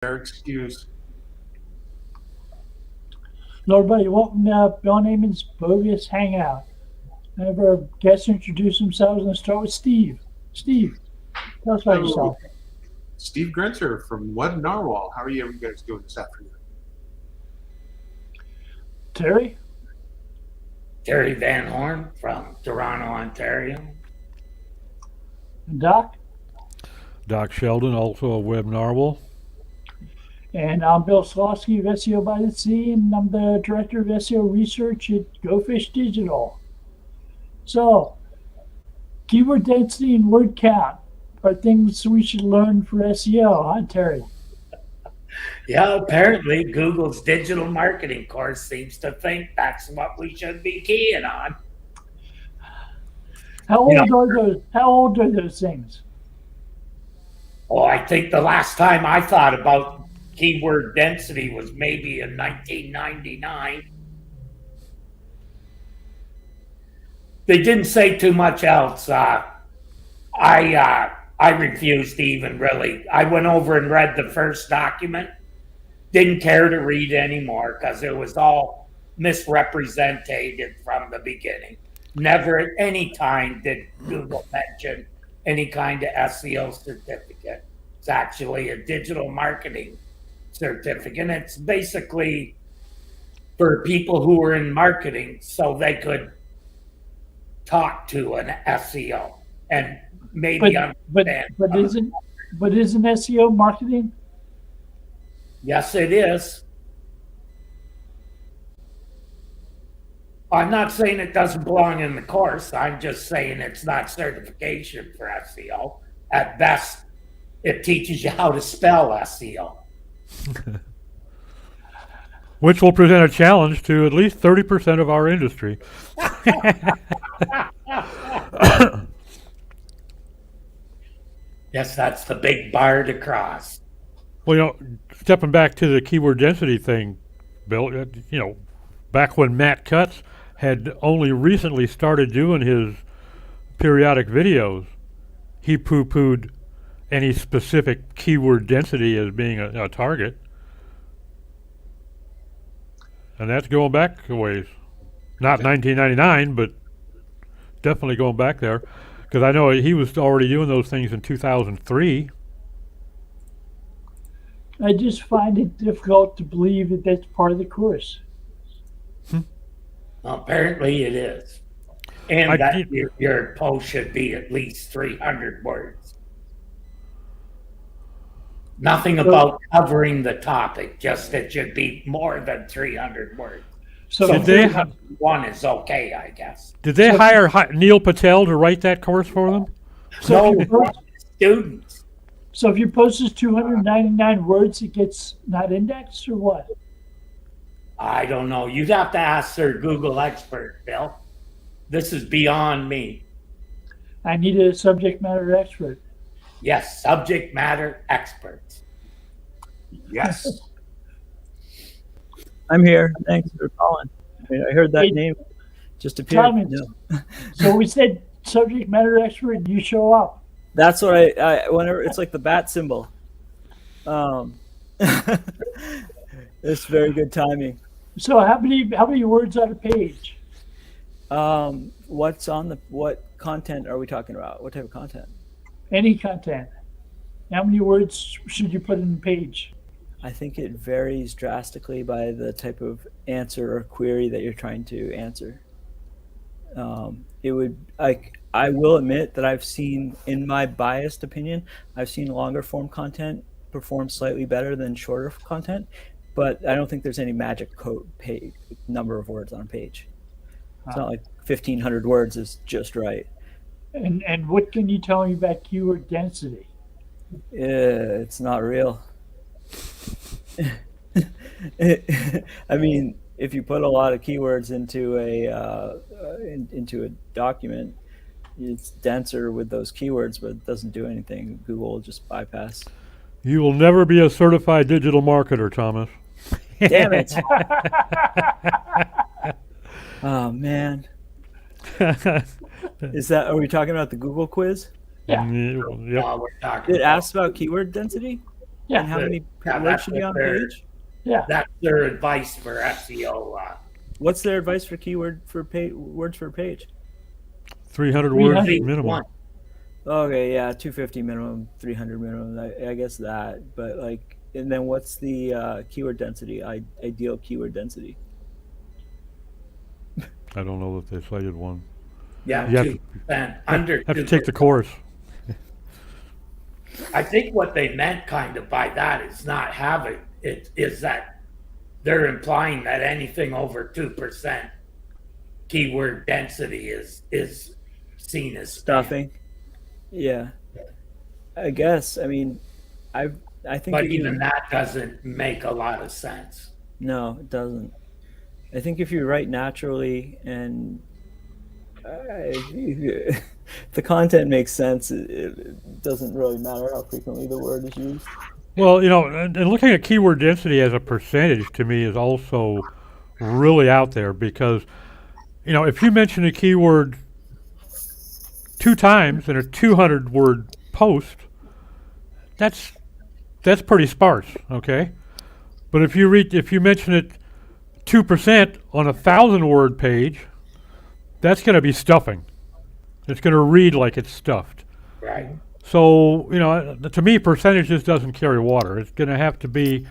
They're excused. Hello, everybody. Welcome to Bill Neyman's Bogus Hangout. I have our guests introduce themselves, and start with Steve. Steve, tell us about Hello, yourself. Steve Grenzer from Web Narwhal. How are you guys doing this afternoon? Terry, Terry Van Horn from Toronto, Ontario. and Doc, Doc Sheldon, also a Web Narwhal. and I'm Bill Slosky of SEO by the Sea, and I'm the Director of SEO Research at Go Fish Digital. So, keyword density and word count are things we should learn for SEO, huh, Terry? Yeah, apparently Google's digital marketing course seems to think that's what we should be keying on. How old are those things? Oh, I think the last time I thought about keyword density was maybe in 1999. They didn't say too much else. I refused to even really. I went over and read the first document. Didn't care to read anymore because it was all misrepresented from the beginning. Never at any time did Google mention any kind of SEO certificate. It's actually a digital marketing certificate. It's basically for people who are in marketing so they could talk to an SEO and maybe understand. But isn't SEO marketing? Yes, it is. I'm not saying it doesn't belong in the course. I'm just saying it's not certification for SEO. At best, it teaches you how to spell SEO. Which will present a challenge to at least 30% of our industry. Yes, that's the big bar to cross. Well, stepping back to the keyword density thing, Bill, back when Matt Cutts had only recently started doing his periodic videos, he poo-pooed any specific keyword density as being a target. And that's going back a ways. Not 1999, but definitely going back there. Because I know he was already doing those things in 2003. I just find it difficult to believe that that's part of the course. Apparently it is. And your post should be at least 300 words. Nothing about covering the topic, just it should be more than 300 words. So one is okay, I guess. Did they hire Neil Patel to write that course for them? Students. So if your post is 299 words, it gets not indexed, or what? I don't know. You'd have to ask their Google expert, Bill. This is beyond me. I need a subject matter expert. Yes, subject matter experts. Yes. I'm here. Thanks for calling. I heard that name just appeared. So we said subject matter expert, and you show up. That's what I whenever it's like the bat symbol. It's very good timing. So how many words on a page? What content are we talking about? What type of content? Any content. How many words should you put in the page? I think it varies drastically by the type of answer or query that you're trying to answer. I will admit that I've seen, in my biased opinion, I've seen longer form content perform slightly better than shorter content, but I don't think there's any magic code number of words on a page. It's not like 1,500 words is just right. And what can you tell me about keyword density? It's not real. I mean, if you put a lot of keywords into a document, it's denser with those keywords, but it doesn't do anything. Google will just bypass. You will never be a certified digital marketer, Thomas. Damn it. Oh, man. Are we talking about the Google quiz? Yeah. Yep. We're talking It asked about keyword density? Yeah. And how many Yeah, words should be on their- page? Yeah. That's their advice for SEO. What's their advice for keyword for words per page? 300 words 300. minimum. One. Okay, yeah, 250 minimum, 300 minimum. I guess that, but like, and then what's the keyword density? Ideal keyword density. I don't know if they cited one. Yeah, You have 2%. Under Have to take the course. I think what they meant kind of by that is not have it. It is that they're implying that anything over 2% keyword density is seen as spam. Stuffing. Yeah, I guess. I mean, I think. But if you- even that doesn't make a lot of sense. No, it doesn't. I think if you write naturally and if the content makes sense, it doesn't really matter how frequently the word is used. Well, and looking at keyword density as a percentage to me is also really out there because, if you mention a keyword 2 times in a 200-word post, that's pretty sparse, okay? But if you mention it 2% on a 1,000-word page, that's going to be stuffing. It's going to read like it's stuffed. Right. So, to me, percentage just doesn't carry water. It's going to have to be,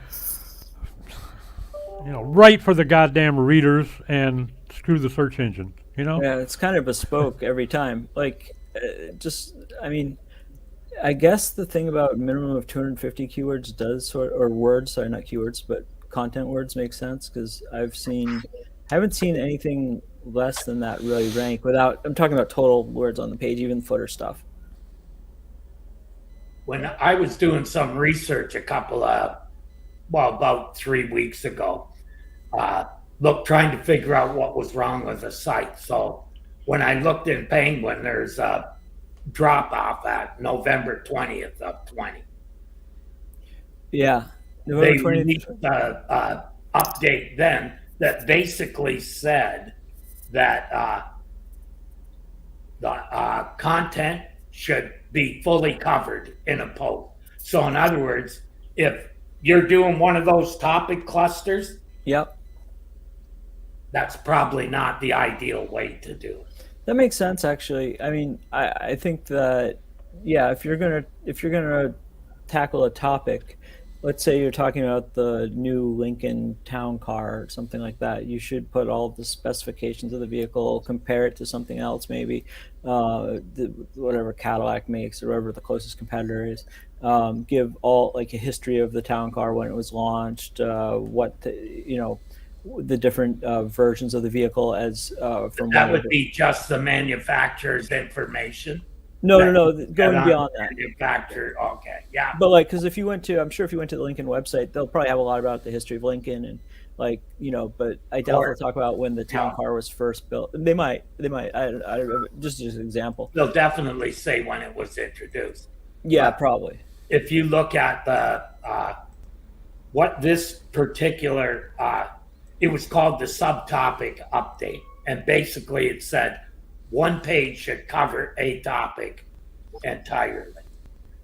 right for the goddamn readers and screw the search engine, Yeah, it's kind of bespoke every time. Like, I mean, I guess the thing about minimum of 250 keywords or words, sorry, not keywords, but content words makes sense because I haven't seen anything less than that really rank I'm talking about total words on the page, even footer stuff. When I was doing some research about 3 weeks ago, trying to figure out what was wrong with the site. So when I looked in Penguin, there's a drop off at November 20th of 20. Yeah. They November 20th. released an update then that basically said that the content should be fully covered in a post. So in other words, if you're doing one of those topic clusters, Yep. that's probably not the ideal way to do it. That makes sense, actually. I mean, I think that, yeah, if you're gonna tackle a topic, let's say you're talking about the new Lincoln Town Car or something like that, you should put all the specifications of the vehicle, compare it to something else, maybe whatever Cadillac makes or whatever the closest competitor is. Give all like a history of the Town Car when it was launched, the different versions of the vehicle as from That would be just the manufacturer's information. No, going beyond that. Manufacturer, okay, yeah. But like, because I'm sure if you went to the Lincoln website, they'll probably have a lot about the history of Lincoln and like, but I doubt they'll talk about when the town car was first built. They might, I just as an example. They'll definitely say when it was introduced. Yeah, probably. If you look at the, what this particular, it was called the subtopic update. And basically it said, one page should cover a topic entirely.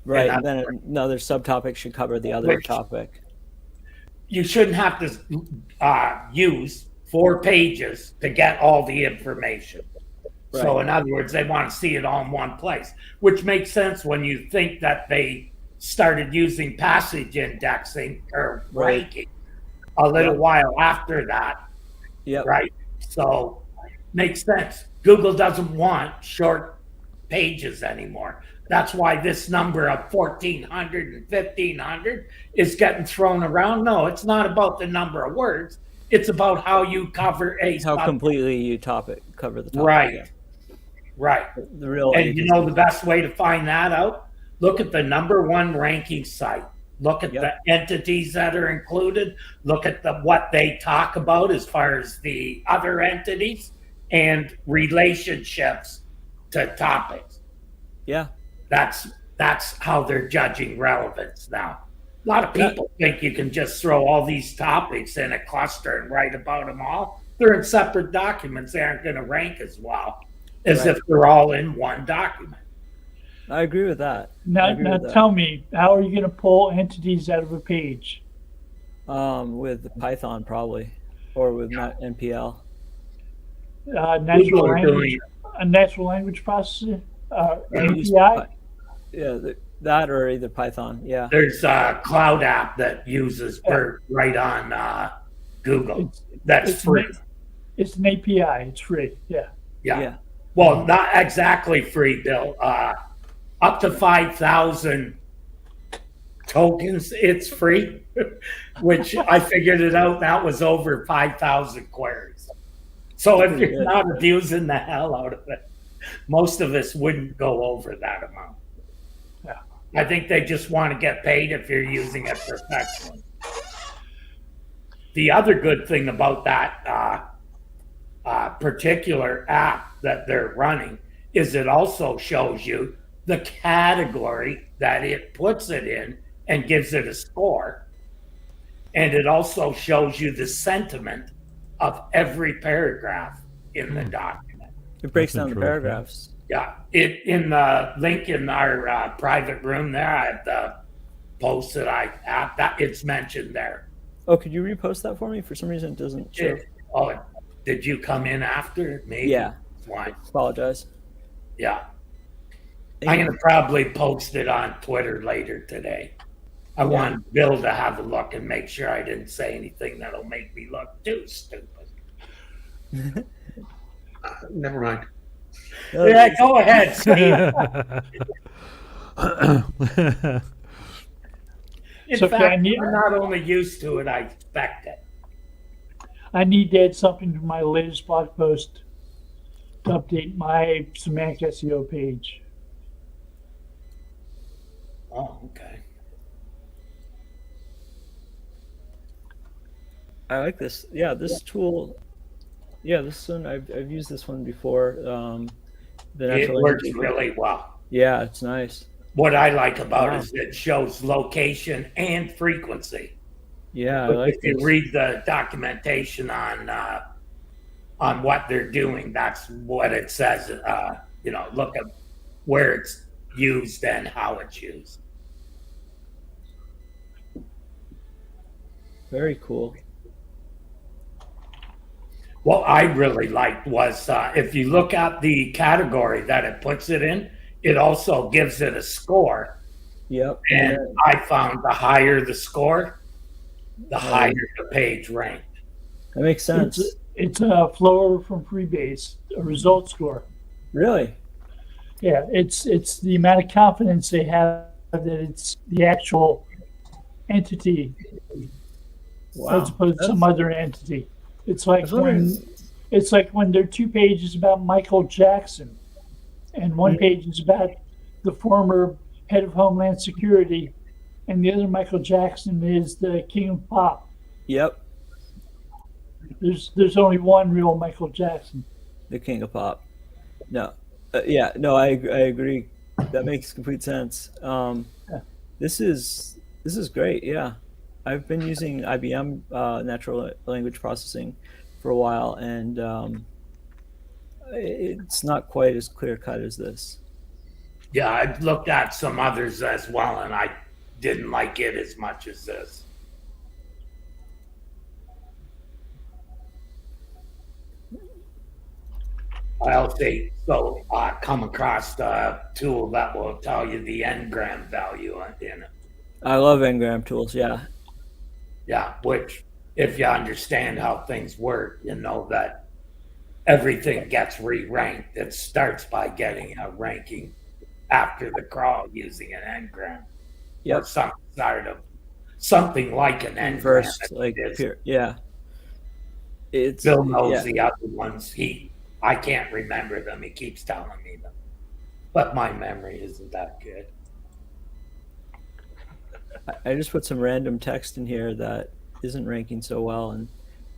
Right, and then another subtopic should cover the other topic. You shouldn't have to use 4 pages to get all the information. Right. So in other words, they want to see it all in one place, which makes sense when you think that they started using passage indexing or ranking a little while after that. Yep. Right. So makes sense. Google doesn't want short pages anymore. That's why this number of 1,400 and 1,500 is getting thrown around. No, it's not about the number of words. It's about how you cover how completely you cover the topic. Right. Yeah. Right. The real and the best way to find that out? Look at the #1 ranking site. Look at the entities that are included. Look at what they talk about as far as the other entities and relationships to topics. Yeah. That's how they're judging relevance now. A lot of people think you can just throw all these topics in a cluster and write about them all. They're in separate documents. They aren't going to rank as well as if they're all in one document. I agree with that. I Now, agree now with that. tell me, how are you going to pull entities out of a page? With Python probably, or with NPL. Natural People are language, doing a natural language processor, Yeah, use API. that or either Python. Yeah. There's a cloud app that uses Yeah. BERT right on Google. It's That's it's free. it's an API. It's free. Yeah. Yeah. Well, not exactly free, Bill. Up to 5,000 tokens, it's free, which I figured it out. That was over 5,000 queries. So if you're not abusing the hell out of it, most of us wouldn't go over that amount. Yeah. I think they just want to get paid if you're using it professionally. The other good thing about that particular app that they're running is it also shows you the category that it puts it in and gives it a score. And it also shows you the sentiment of every paragraph in the document. It breaks That's down the interesting. paragraphs. Yeah, it in the link in our private room there, I have the post that I have that it's mentioned there. Oh, could you repost that for me? For some reason, it doesn't show. Did you come in after me? Yeah. Why? Apologize. Yeah. I'm going to probably post it on Twitter later today. I want Bill to have a look and make sure I didn't say anything that'll make me look too stupid. Never mind. Yeah, go ahead, Steve. In So fact, can you- I'm not only used to it, I expect it. I need to add something to my latest blog post to update my semantic SEO page. Oh, okay. I like this. Yeah, this tool. Yeah, this one I've used this one before. The It natural works language. really well. Yeah, it's nice. What I like about Wow. it is it shows location and frequency. Yeah, I like If you this. read the documentation on what they're doing, that's what it says. Look at where it's used and how it's used. Very cool. What I really liked was if you look at the category that it puts it in, it also gives it a score. Yep. And I found the higher the score, the higher the page ranked. That makes sense. It's a flow from Freebase, a result score. Really? Yeah, it's the amount of confidence they have that it's the actual entity Wow. as opposed to some other entity. It's like I was wondering- when there are 2 pages about Michael Jackson, and one page is about the former head of Homeland Security, and the other Michael Jackson is the king of pop. Yep. There's only one real Michael Jackson. The king of pop. No. Yeah. No, I agree. That makes complete sense. This is great. Yeah. I've been using IBM natural language processing for a while, and it's not quite as clear cut as this. Yeah, I've looked at some others as well, and I didn't like it as much as this. I also come across a tool that will tell you the n-gram value in it. I love ngram tools. Yeah. Yeah, which if you understand how things work, you know that everything gets re-ranked. It starts by getting a ranking after the crawl using an n-gram. Yep. Or some sort of something like an n-gram. Inversed, like yeah. It's Bill knows yeah. the other ones. I can't remember them. He keeps telling me them, but my memory isn't that good. I just put some random text in here that isn't ranking so well, and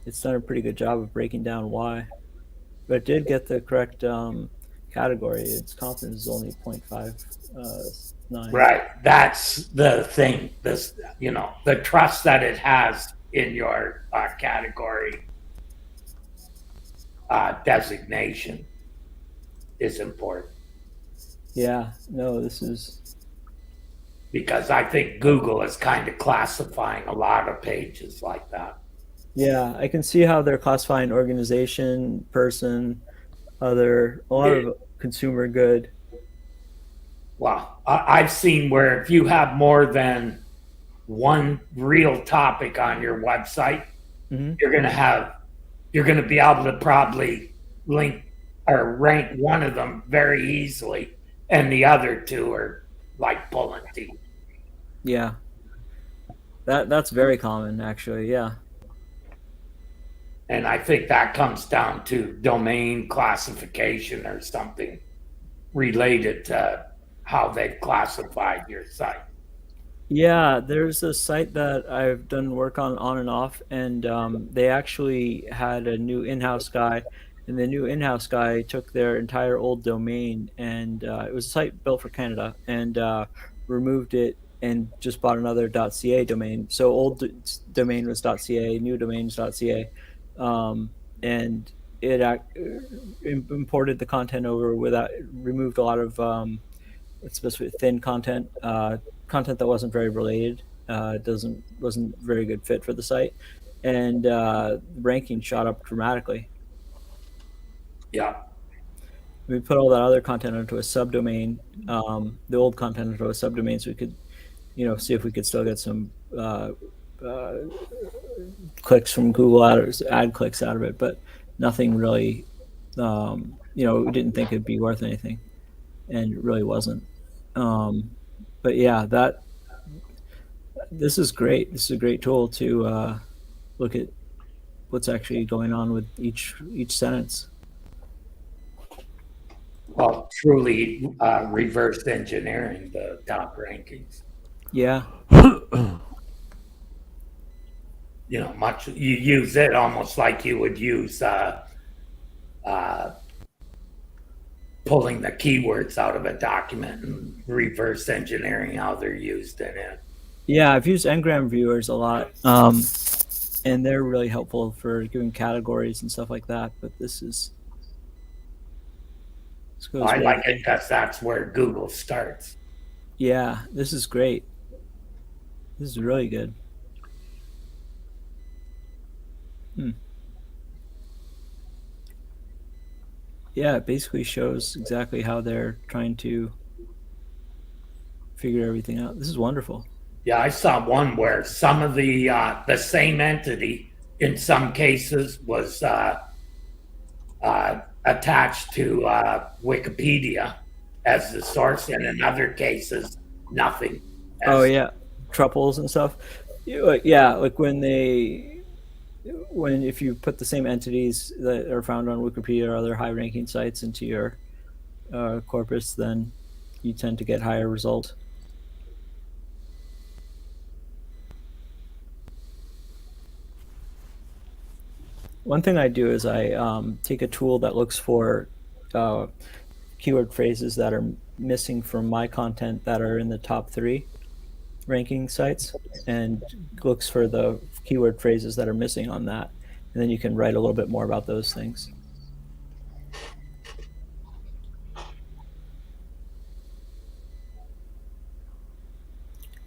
it's done a pretty good job of breaking down why. But it did get the correct category. Its confidence is only 0.59. Right. That's the thing. The trust that it has in your category designation is important. Yeah, no, this is, because I think Google is kind of classifying a lot of pages like that. yeah, I can see how they're classifying organization, person, other, a lot of consumer good. Well, I've seen where if you have more than one real topic on your website, Hmm. you're going to be able to probably link or rank one of them very easily, and the other two are like pulling teeth. Yeah, that's very common, actually. Yeah, And I think that comes down to domain classification or something related to how they've classified your site. yeah. There's a site that I've done work on and off, and they actually had a new in-house guy, and the new in-house guy took their entire old domain, and it was a site built for Canada, and removed it and just bought another .ca domain. So old domain was .ca, new domain is .ca, and it imported the content over without, removed a lot of especially thin content, content that wasn't very related, wasn't very good fit for the site, and ranking shot up dramatically. Yeah. We put all that other content into a subdomain, the old content into a subdomain, so we could, see if we could still get some clicks from Google ad clicks out of it, but nothing really. We didn't think it'd be worth anything, and it really wasn't. But yeah, this is great. This is a great tool to look at what's actually going on with each sentence. Well, truly reverse engineering the top rankings. Yeah. You use it almost like you would use pulling the keywords out of a document and reverse engineering how they're used in it. Yeah, I've used Ngram viewers a lot, and they're really helpful for giving categories and stuff like that. But this goes I way like it because that's where Google starts. Yeah, this is great. This is really good. Yeah, it basically shows exactly how they're trying to figure everything out. This is wonderful. Yeah, I saw one where some of the same entity in some cases was attached to Wikipedia as the source, and in other cases, nothing. Oh yeah, truples and stuff. Yeah, like if you put the same entities that are found on Wikipedia or other high-ranking sites into your corpus, then you tend to get higher results. One thing I do is I take a tool that looks for keyword phrases that are missing from my content that are in the top 3 ranking sites, and looks for the keyword phrases that are missing on that, and then you can write a little bit more about those things.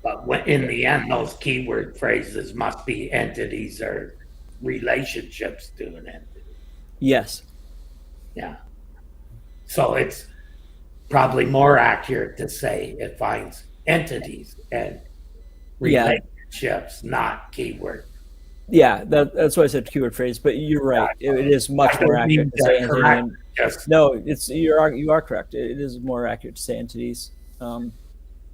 But in the end, those keyword phrases must be entities or relationships to an entity. Yes. Yeah. So it's probably more accurate to say it finds entities and relationships, not keyword. Yeah, that's why I said keyword phrase. But you're right; it is much more accurate to say entity. No, you are correct. It is more accurate to say entities and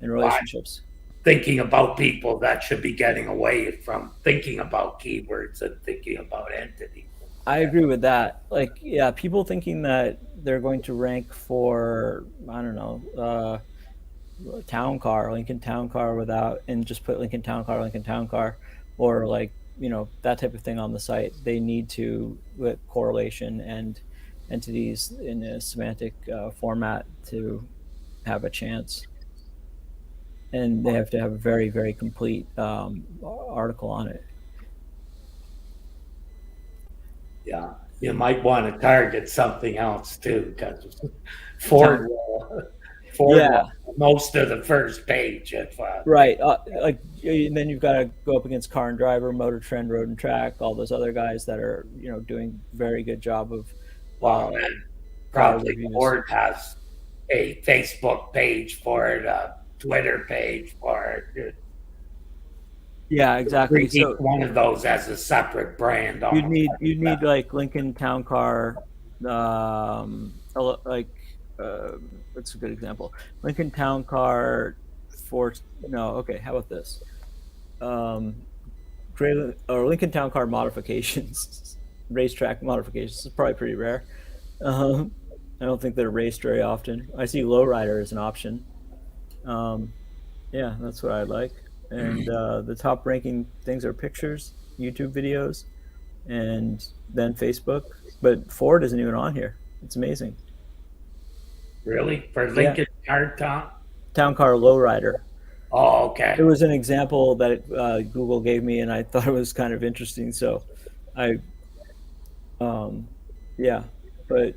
relationships. Thinking about people that should be getting away from thinking about keywords and thinking about entities. I agree with that. Like, yeah, people thinking that they're going to rank for, I don't know, town car, Lincoln Town Car and just put Lincoln Town Car, or like, that type of thing on the site. They need to with correlation and entities in a semantic format to have a chance. And they have to have a very, very complete article on it. Yeah, you might want to target something else too, because Ford Ford Yeah. was most of the first page. If, Right. And then you've got to go up against Car and Driver, Motor Trend, Road and Track, all those other guys that are, doing very good job of. Well, and probably Ford has a Facebook page for it, a Twitter page for it. Yeah, exactly. Each one of those has a separate brand. You'd need like Lincoln Town Car, what's a good example? Lincoln Town Car for okay. How about this? Lincoln Town Car modifications, racetrack modifications. This is probably pretty rare. I don't think they're raced very often. I see lowrider as an option. Yeah, that's what I like. And the top ranking things are pictures, YouTube videos, and then Facebook. But Ford isn't even on here. It's amazing. Really? For Lincoln Town Car Lowrider. Oh, okay. It was an example that Google gave me, and I thought it was kind of interesting. So yeah, but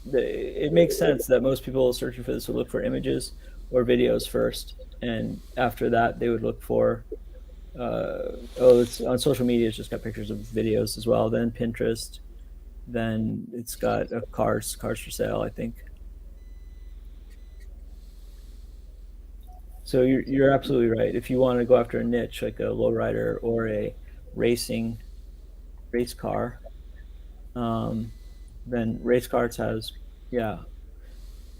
it makes sense that most people searching for this would look for images or videos first, and after that they would look for it's on social media. It's just got pictures of videos as well. Then Pinterest, then it's got cars for sale, I think. So you're absolutely right. If you want to go after a niche like a lowrider or a race car, then Race Cars has a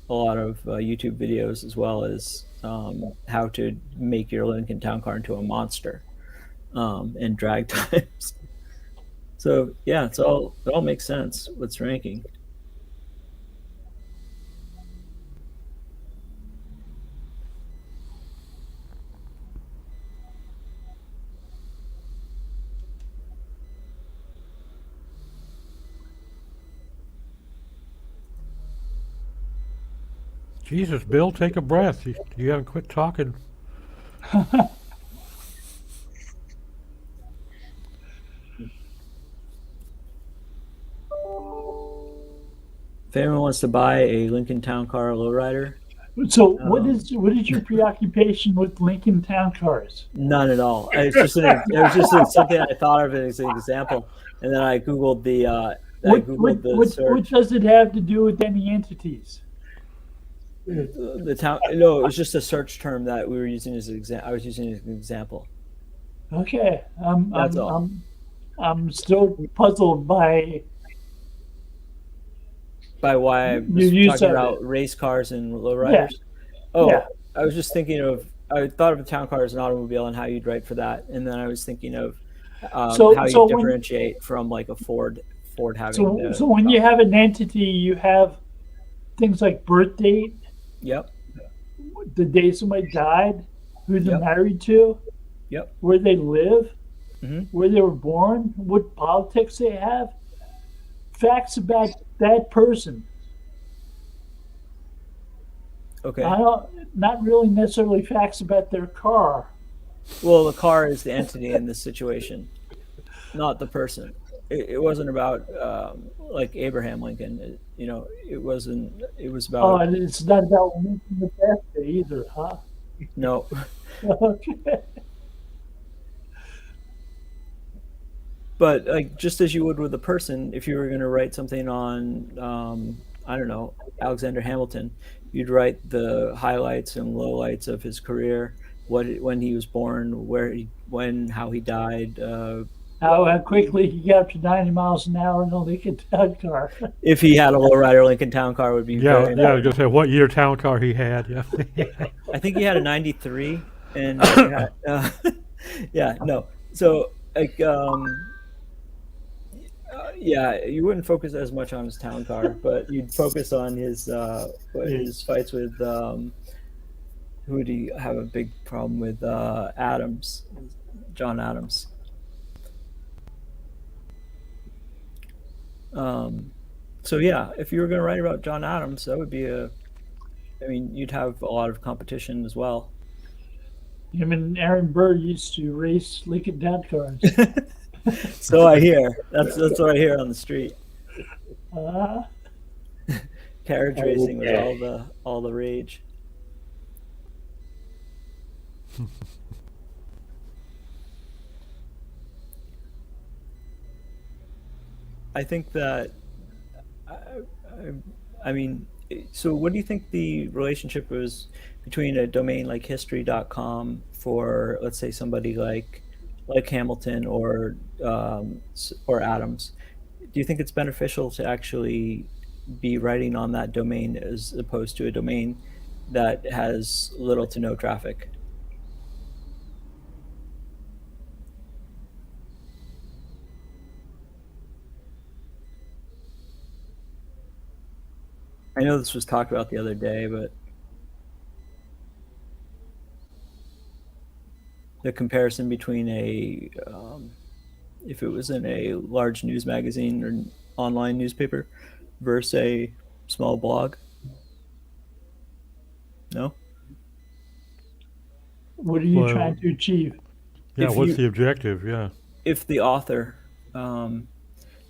lot of YouTube videos, as well as how to make your Lincoln Town Car into a monster and drag times. So yeah, it all makes sense what's ranking. Jesus, Bill, take a breath. You haven't quit talking. If anyone wants to buy a Lincoln Town Car lowrider, So what is your preoccupation with Lincoln Town Cars? none at all. It was just something I thought of as an example, and then I googled the What does it have to do with any entities? the town. No, it was just a search term that we were using as I was using as an example. Okay, That's all. I'm still puzzled by why I was talking about race cars and lowriders. Yeah. Oh, Yeah. I was just thinking of. I thought of a town car as an automobile and how you'd write for that, and then I was thinking of how you differentiate from like a Ford having. So when you have an entity, you have things like birth date, Yep. the day somebody died, who they're Yep. married to, Yep. where they live, Mhm. where they were born, what politics they have, facts about that person. Okay. Not really necessarily facts about their car. Well, the car is the entity in this situation, not the person. It wasn't about like Abraham Lincoln. It wasn't. It was Oh, about and it's not about Lincoln the birthday either, huh? no. Okay. But like just as you would with a person, if you were going to write something on, I don't know, Alexander Hamilton, you'd write the highlights and lowlights of his career, when he was born, how he died. How quickly he got up to 90 miles an hour in a Lincoln Town Car. If he had a lowrider Lincoln Town Car, would be Yeah, very I was gonna say what year town car he had. Yeah. I think he had a 93, and yeah, no. So like, yeah, you wouldn't focus as much on his town car, but you'd focus on his fights with who would he have a big problem with? Adams, John Adams. So yeah, if you were going to write about John Adams, that would be you'd have a lot of competition as well. Him and Aaron Burr used to race Lincoln Town Cars. So I hear. That's what I hear on the street. Carriage racing was all the rage. I think that, I, I mean, so what do you think the relationship is between a domain like history.com for, let's say, somebody like Hamilton or Adams? Do you think it's beneficial to actually be writing on that domain as opposed to a domain that has little to no traffic? I know this was talked about the other day, but the comparison between if it was in a large news magazine or an online newspaper versus a small blog. No? What are you Well, trying to achieve? Yeah, If what's you- the objective? Yeah. If the author,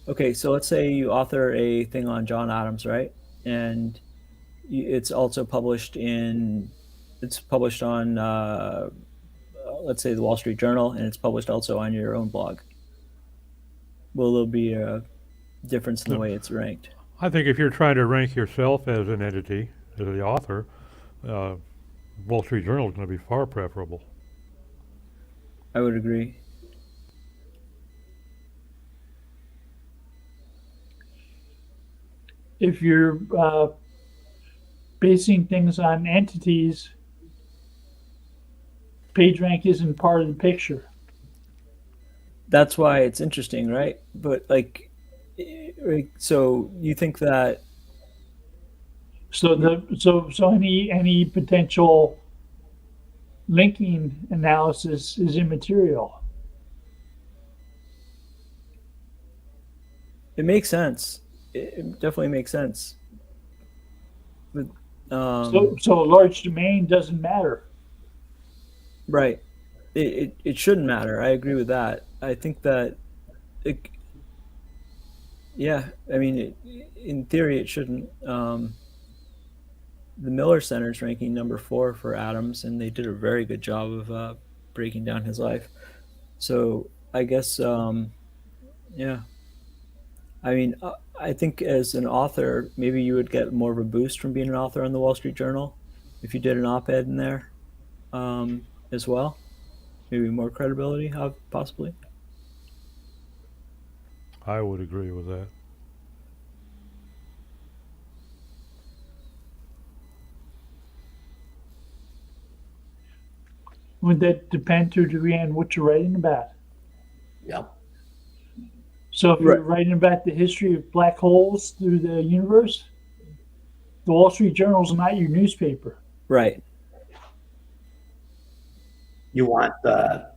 okay, so let's say you author a thing on John Adams, right? And it's also it's published on, let's say, the Wall Street Journal, and it's published also on your own blog. Will there be a difference in the way it's ranked? I think if you're trying to rank yourself as an entity, as the author, uh, Wall Street Journal is going to be far preferable. I would agree. If you're basing things on entities, PageRank isn't part of the picture. That's why it's interesting, right? But so you think that So any potential linking analysis is immaterial. it makes sense? It definitely makes sense. But, So a large domain doesn't matter. right. It shouldn't matter. I agree with that. I think that yeah, I mean, in theory, it shouldn't. The Miller Center's ranking number 4 for Adams, and they did a very good job of breaking down his life. So I guess, yeah. I mean, I think as an author, maybe you would get more of a boost from being an author on the Wall Street Journal if you did an op-ed in there as well. Maybe more credibility, possibly. I would agree with that. Would that depend to a degree on what you're writing about? Yep. So if you're Right. writing about the history of black holes through the universe, the Wall Street Journal is not your newspaper. Right. You want the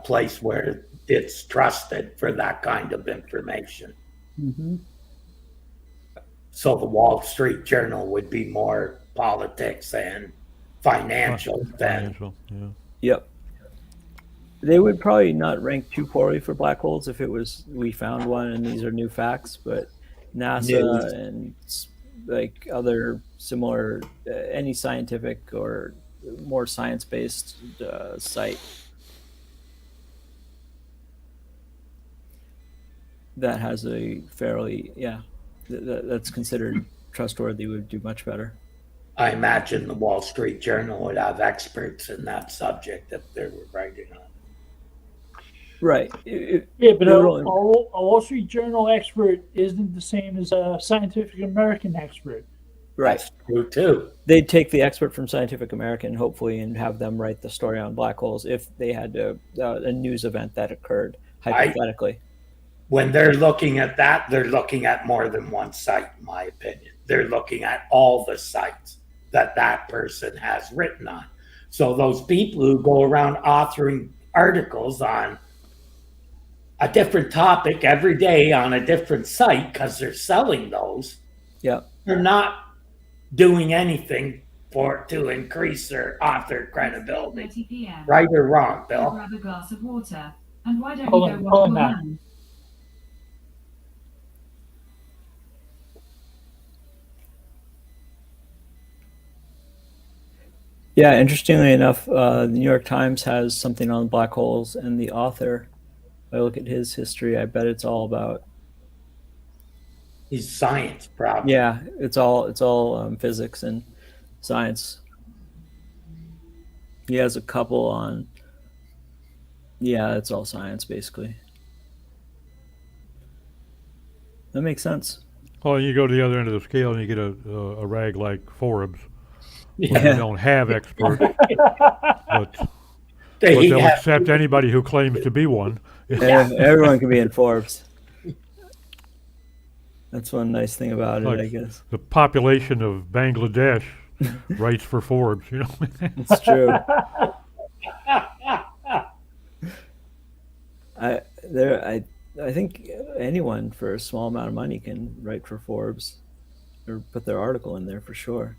place where it's trusted for that kind of information. Mm-hmm. So the Wall Street Journal would be more politics and financial than Financial, yeah. Yep. They would probably not rank too poorly for black holes if it was we found one and these are new facts, but NASA News. and like other similar any scientific or more science-based site that has a fairly that's considered trustworthy would do much better. I imagine the Wall Street Journal would have experts in that subject if they were writing on it. Right. Yeah, but They're a only- Wall Street Journal expert isn't the same as a Scientific American expert. Right. That's true too. They'd take the expert from Scientific American, hopefully, and have them write the story on black holes if they had a news event that occurred, hypothetically. When they're looking at that, they're looking at more than one site, in my opinion. They're looking at all the sites that person has written on. So those people who go around authoring articles on a different topic every day on a different site because they're selling those, Yeah. they're not doing anything to increase their author credibility. 30 p.m. Right or wrong, Go Bill? grab a glass of water. And why don't Hold you on, go hold wash on your now. hands? Yeah, interestingly enough, the New York Times has something on black holes, and the author, if I look at his history, I bet it's all about. He's science, probably. Yeah, it's all physics and science. He has a couple on. Yeah, it's all science basically. That makes sense. Well, you go to the other end of the scale and you get a rag like Forbes, where Yeah. they don't have experts, but They they'll have- accept anybody who claims to be one. Everyone can be in Forbes. That's one nice thing about it, Like- I guess. The population of Bangladesh writes for Forbes, you know. It's true. I think anyone for a small amount of money can write for Forbes or put their article in there for sure.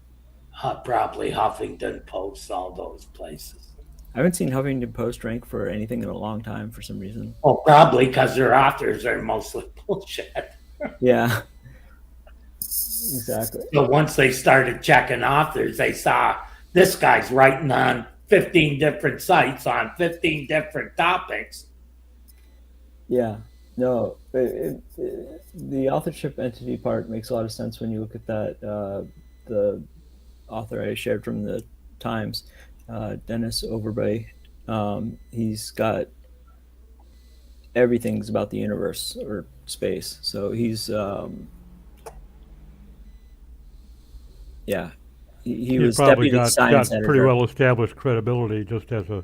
Probably Huffington Post, all those places. I haven't seen Huffington Post rank for anything in a long time for some reason. Oh, probably because their authors are mostly bullshit. Yeah. Exactly. So once they started checking authors, they saw this guy's writing on 15 different sites on 15 different topics. Yeah. No, the authorship entity part makes a lot of sense when you look at that. The author I shared from the Times, Dennis Overby, he's got everything's about the universe or space. So he's, yeah, he He's was probably deputy science got editor. pretty well established credibility just as an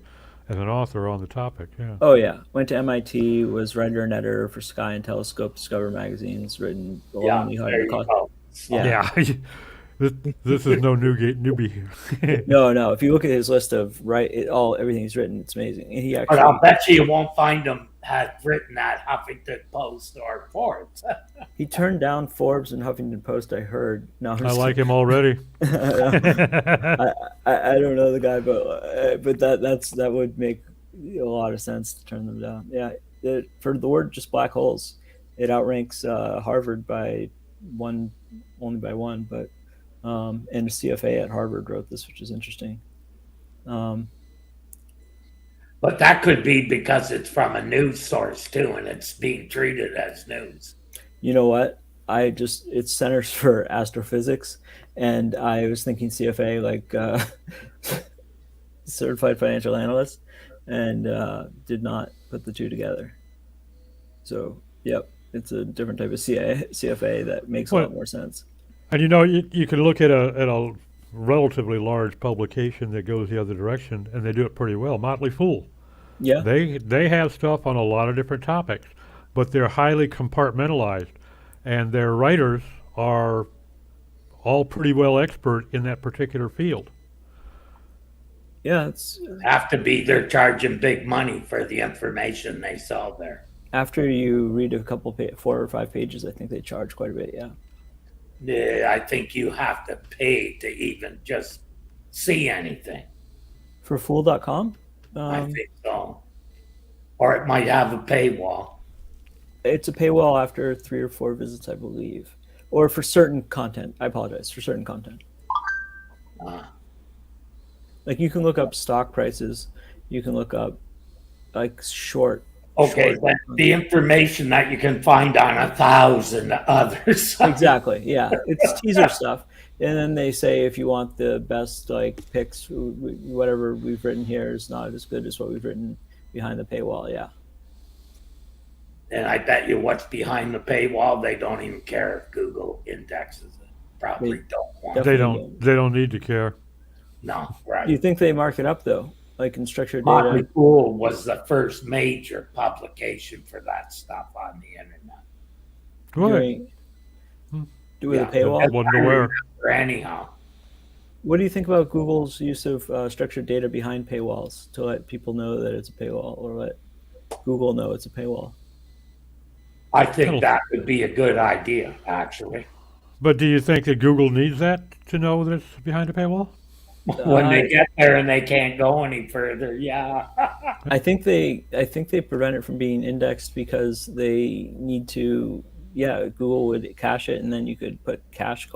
author on the topic. Yeah. Oh yeah, went to MIT, was writer and editor for Sky and Telescope, Discover magazines, written Lonely there Hearted you Cause. go. Yeah. Yeah. This is no newbie here. No. If you look at his list of everything he's written, it's amazing. And he But actually, I'll bet you won't find him had written at Huffington Post or Forbes. he turned down Forbes and Huffington Post. I heard. No, I'm I just like him already. I don't know the guy, but that would make a lot of sense to turn them down. Yeah, for the word just black holes, it outranks Harvard by only by one, but and a CFA at Harvard wrote this, which is interesting. But that could be because it's from a news source too, and it's being treated as news. You know what? It's Centers for Astrophysics, and I was thinking CFA, like Certified Financial Analyst, and did not put the two together. So, yep, it's a different type of CFA that makes a lot more sense. And you can look at a relatively large publication that goes the other direction, and they do it pretty well. Motley Fool. Yeah. They have stuff on a lot of different topics, but they're highly compartmentalized, and their writers are all pretty well expert in that particular field. Yeah, it's Have to be they're charging big money for the information they sell there. after you read a couple 4 or 5 pages, I think they charge quite a bit. Yeah. Yeah, I think you have to pay to even just see anything. For Fool.com, I think so. Or it might have a paywall. it's a paywall after 3 or 4 visits, I believe, or for certain content. I apologize, for certain content. Like you can look up stock prices, you can look up like short. Okay, but the information that you can find on 1,000 others. Exactly. Yeah, it's teaser stuff, and then they say if you want the best like picks, whatever we've written here is not as good as what we've written behind the paywall. Yeah. And I bet you what's behind the paywall, they don't even care if Google indexes it. Probably don't want They to. don't need to care. No, right. You think they mark it up though, like in structured Motley data? Fool was the first major publication for that stuff on the internet. Doing with Yeah. a paywall. Wasn't aware. Or anyhow, What do you think about Google's use of structured data behind paywalls to let people know that it's a paywall, or let Google know it's a paywall? I think that would be a good idea, actually. But do you think that Google needs that to know that it's behind a paywall? When they get there and they can't go any further, yeah. I think they prevent it from being indexed because they need to. Yeah, Google would cache it, and then you could put cache :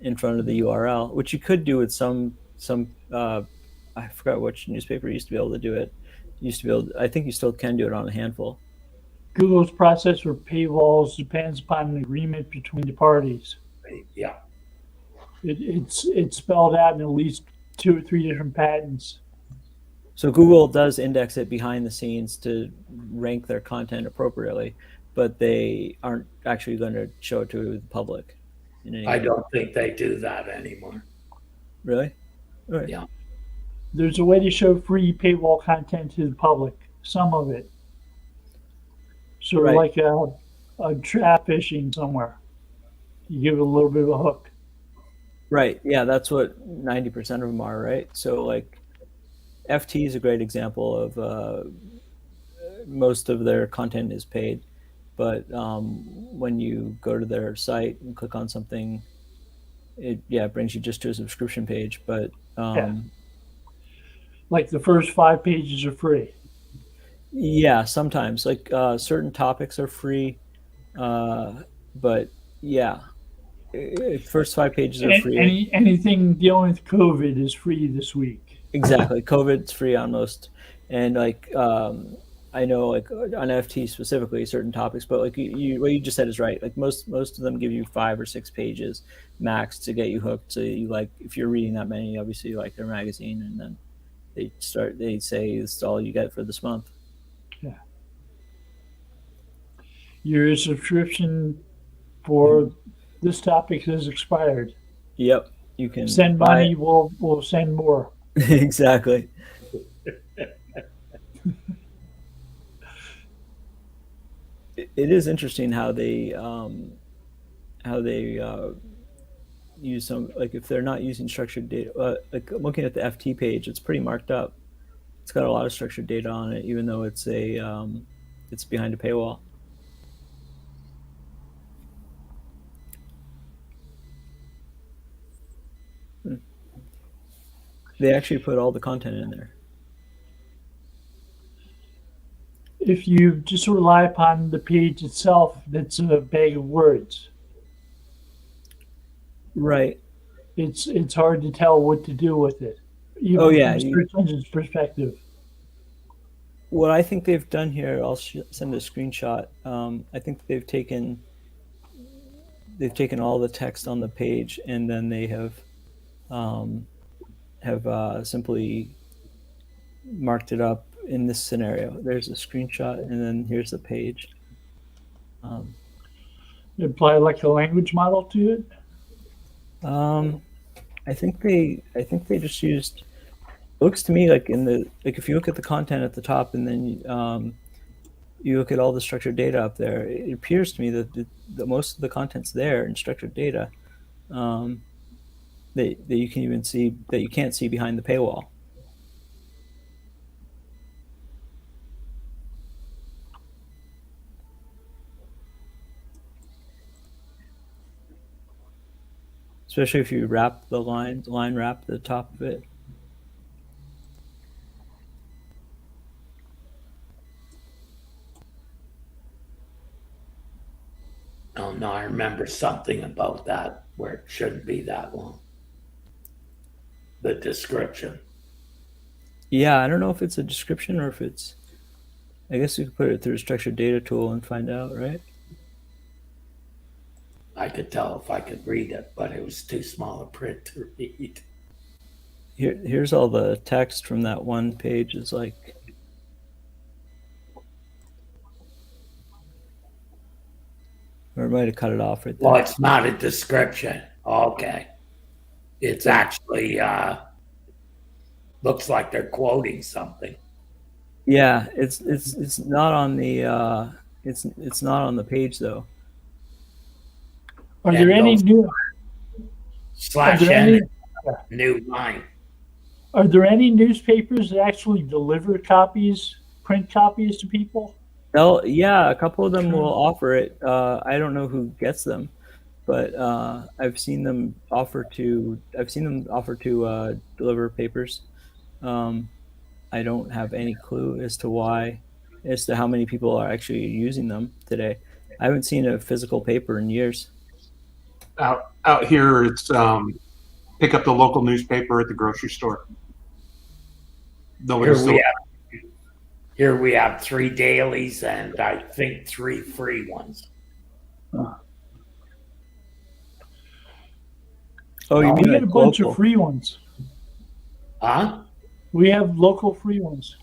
in front of the URL, which you could do with some some I forgot which newspaper used to be able to do it. I think you still can do it on a handful. Google's process for paywalls depends upon an agreement between the parties. Yeah. It's spelled out in at least 2 or 3 different patents. So Google does index it behind the scenes to rank their content appropriately, but they aren't actually going to show it to the public. In any I way. don't think they do that anymore. Really? All right. Yeah. There's a way to show free paywall content to the public, some of it. Sort of Right. like a trap fishing somewhere. You give it a little bit of a hook. Right. Yeah, that's what 90% of them are, right? So like FT is a great example of most of their content is paid, but when you go to their site and click on something, it brings you just to a subscription page. But Like the first 5 pages are free. yeah, sometimes like certain topics are free, but yeah, first 5 pages are free. Anything dealing with COVID is free this week. Exactly. COVID's free on most, and like I know like on FT specifically certain topics, but like what you just said is right. Like most of them give you 5 or 6 pages max to get you hooked. So you like if you're reading that many, obviously you like their magazine, and then they say this is all you get for this month. Yeah. Your subscription for this topic has expired. Yep. You can Send money, we'll send more. Exactly. It is interesting how they use some, like if they're not using structured data, like looking at the FT page, it's pretty marked up. It's got a lot of structured data on it, even though it's it's behind a paywall. They actually put all the content in there. If you just rely upon the page itself, that's a bag of words. Right. It's hard to tell what to do with it. Even Oh, yeah, from a search engine's perspective. What I think they've done here, I'll send a screenshot. I think they've taken all the text on the page, and then they have simply marked it up in this scenario. There's a screenshot, and then here's the page. Apply like a language model to it. I think they just used. It looks to me like if you look at the content at the top, and then you look at all the structured data up there, it appears to me that the most of the content's there in structured data. That you can even see that you can't see behind the paywall. Especially if you wrap the line wrap the top of it. Oh no, I remember something about that where it shouldn't be that long. The description. Yeah, I don't know if it's a description or if it's. I guess you could put it through a structured data tool and find out, right? I could tell if I could read it, but it was too small a print to read. Here's all the text from that one page. Is like. Or I might have cut it off right there. Well, it's not a description. Okay. It's actually looks like they're quoting something. Yeah, it's not on the it's not on the page though. Are there any new? Slash Are there N any- new line. Are there any newspapers that actually deliver print copies to people? Yeah, a couple of them will offer it. I don't know who gets them, but I've seen them offer to deliver papers. I don't have any clue as to how many people are actually using them today. I haven't seen a physical paper in years. Out here, it's pick up the local newspaper at the grocery store. Nobody's still. Here we have 3 dailies and I think 3 free ones. Oh, you we mean get like a bunch local? of free ones. Huh? We have local free ones.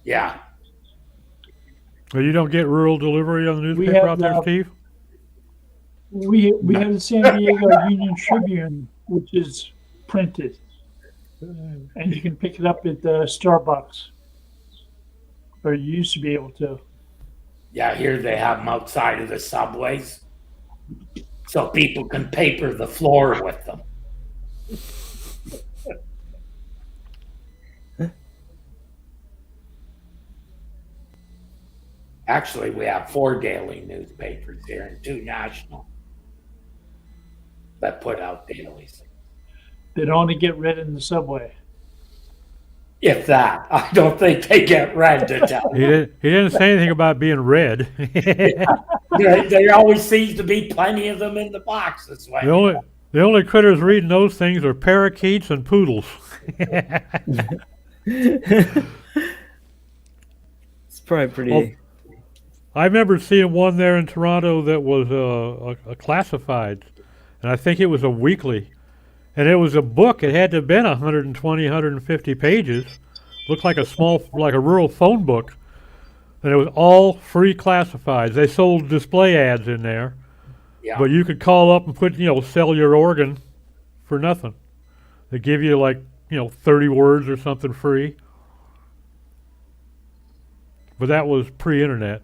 Yeah. Well, you don't get rural delivery on the We newspaper have out there, the- Steve? We have the San Diego Union Tribune, which is printed, and you can pick it up at the Starbucks, or you used to be able to. Yeah, here they have them outside of the subways. So people can paper the floor with them. Actually, we have 4 daily newspapers here and 2 national that put out dailies. They'd only get read in the subway. If that, I don't think they get read to tell. He didn't say anything about being read. There always seems to be plenty of them in the box this way. The only critters reading those things are parakeets and poodles. It's probably pretty. I remember seeing one there in Toronto that was a classified, and I think it was a weekly. And it was a book. It had to have been 120, 150 pages. Looked like like a rural phone book. And it was all free classifieds. They sold display ads in there. Yeah. But you could call up and sell your organ for nothing. They give you 30 words or something free. But that was pre-internet.